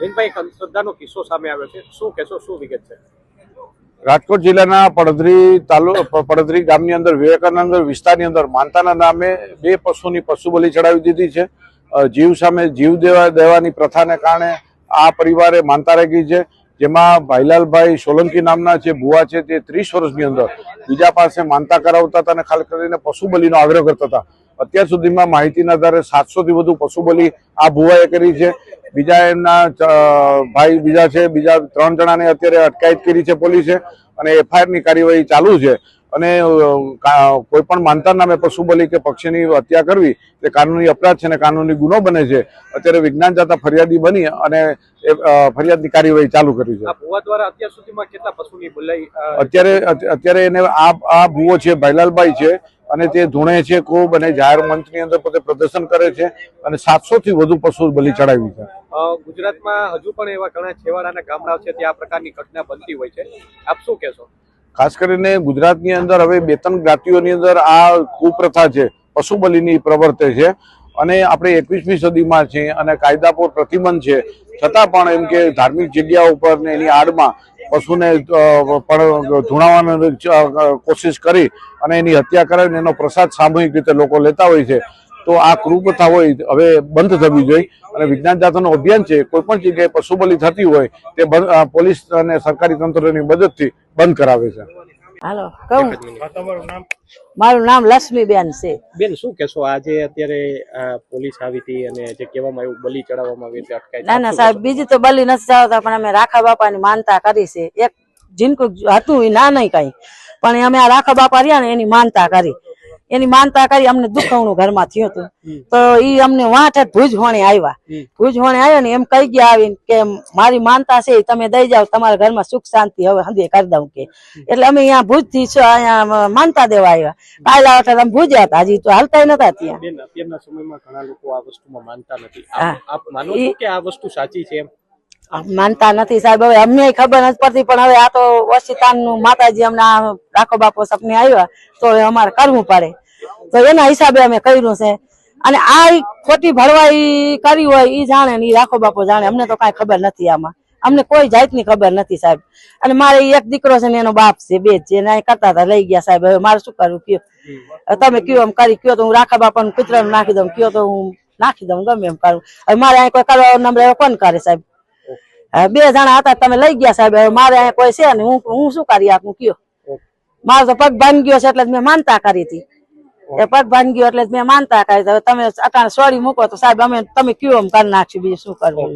જૈનભાઈ, અંધશ્રદ્ધાનો કિસ્સો સામે આવ્યો છે, શું કહેશો, શું વિગત છે? રાજકોટ જિલ્લાના પડદરી ગામની અંદર વિવેકાનંદ વિસ્તારની અંદર માનતાના નામે 2 પશુની પશુ બલિ ચડાવી દીધી છે। જીવ સામે જીવ દેવાની પ્રથાને કારણે આ પરિવારે માનતા રાખી છે, જેમાં ભાઈલાલભાઈ સોલંકી નામના જે ભુવા છે તે 30 વર્ષની અંદર બીજા પાસે માનતા કરાવતા હતા અને ખાસ કરીને પશુ બલિનો આગ્રહ કરતા હતા। અત્યાર સુધીમાં માહિતીના આધારે 700 થી વધુ પશુ બલિ આ ભુવાએ કરી છે। બીજા એમના ભાઈ બીજા છે, બીજા 3 જણાને અત્યારે અટકાયત કરી છે પોલીસે અને એફઆઈઆરની કાર્યવાહી ચાલુ છે। અને કોઈ પણ માનતા નામે પશુ બલિ કે પક્ષીની હત્યા કરવી તે કાનૂની અપરાધ છે અને કાનૂની ગુનો બને છે। અત્યારે વિજ્ઞાન જાતા ફરિયાદી બની અને ફરિયાદની કાર્યવાહી ચાલુ કરી છે। આ ભુવા દ્વારા અત્યાર સુધીમાં કેટલા પશુની બલિ? અત્યારે એને આ ભુવો છે ભાઈલાલભાઈ છે અને તે ધૂણે છે ખૂબ અને જાહેર મંચની અંદર પોતે પ્રદર્શન કરે છે અને 700 થી વધુ પશુ બલિ ચડાવી છે। ગુજરાતમાં હજુ પણ એવા ઘણા છેવાડાના ગામડાઓ છે ત્યાં આ પ્રકારની ઘટના બનતી હોય છે, આપ શું કહેશો? ખાસ કરીને ગુજરાતની અંદર હવે 2-3 જ્ઞાતિઓની અંદર આ કુપ્રથા છે, પશુ બલિની પ્રવર્તે છે અને આપણે 21મી સદીમાં છીએ અને કાયદા પર પ્રતિબંધ છે, છતાં પણ એમ કે ધાર્મિક જગ્યાઓ ઉપર ને એની આડમાં પશુને પણ ધૂણાવવાની કોશિશ કરી અને એની હત્યા કરાવીને એનો પ્રસાદ સામૂહિક રીતે લોકો લેતા હોય છે। તો આ કુપ્રથા હોય હવે બંધ થવી જોઈએ અને વિજ્ઞાન જાતનું અભિયાન છે, કોઈ પણ જગ્યાએ પશુ બલિ થતી હોય તે પોલીસ અને સરકારી તંત્રની મદદથી બંધ કરાવે છે। હાલો કહું, મારું નામ લક્ષ્મીબેન છે। બેન, શું કહેશો? આજે અત્યારે પોલીસ આવી હતી અને જે કહેવામાં આવ્યું બલિ ચડાવવામાં આવી હતી અટકાયત? ના સાહેબ, બીજી તો બલિ નથી ચડાવતા, પણ અમે રાખા બાપાની માનતા કરી છે। એક જીનકું હતું એ ના નહીં કઈ, પણ અમે આ રાખા બાપા રહ્યા ને એની માનતા કરી, અમને દુખવણું ઘરમાં થયું હતું તો ઈ અમને વાંઠ ભુજ હોણે આવ્યા ને એમ કહી ગયા આવીને કે મારી માનતા છે તમે દઈ જાઓ, તમારા ઘરમાં સુખ શાંતિ હવે હંધે કરી દઉં કે। એટલે અમે અહીંયા ભુજ થી અહીંયા માનતા દેવા આવ્યા, કાલે આવતા તમે ભુજ હતા, હજી તો હાલતા નતા ત્યાં। બેન, અત્યારના સમયમાં ઘણા લોકો આ વસ્તુમાં માનતા નથી, આપ માનો છો કે આ વસ્તુ સાચી છે? માનતા નથી સાહેબ, હવે અમને ખબર નથી પડતી, પણ હવે આ તો ઓશિતાન નું માતાજી અમને રાખો બાપો સપને આવ્યા તો અમારે કરવું પડે, તો એના હિસાબે અમે કર્યું છે। અને આ ખોટી ભરવાઈ કરી હોય ઈ જાણે ને ઈ રાખો બાપો જાણે, અમને તો કઈ ખબર નથી, આમાં અમને કોઈ જાતની ખબર નથી સાહેબ। અને મારે એક દીકરો છે ને એનો બાપ છે, 2 જ જે કરતા હતા લઈ ગયા સાહેબ, હવે મારે શું કરવું કયો? તમે કયો એમ કરી, કયો તો હું રાખા બાપાનું કૂતરાનું નાખી દઉં, કયો તો હું નાખી દઉં, ગમે એમ કરું। હવે મારે અહીં કોઈ કરવા નંબર કોણ કરે સાહેબ? 2 જણા હતા તમે લઈ ગયા સાહેબ, હવે મારે અહીં કોઈ છે ને હું શું કરી આપું કયો? મારો તો પગ ભાંગી ગયો છે એટલે મેં માનતા કરી હતી, એ પગ ભાંગી ગયો એટલે મેં માનતા કરી, તમે અટાણે સોડી મૂકો તો સાહેબ અમે તમે કયો એમ કરી નાખશું, બીજું શું કરવું?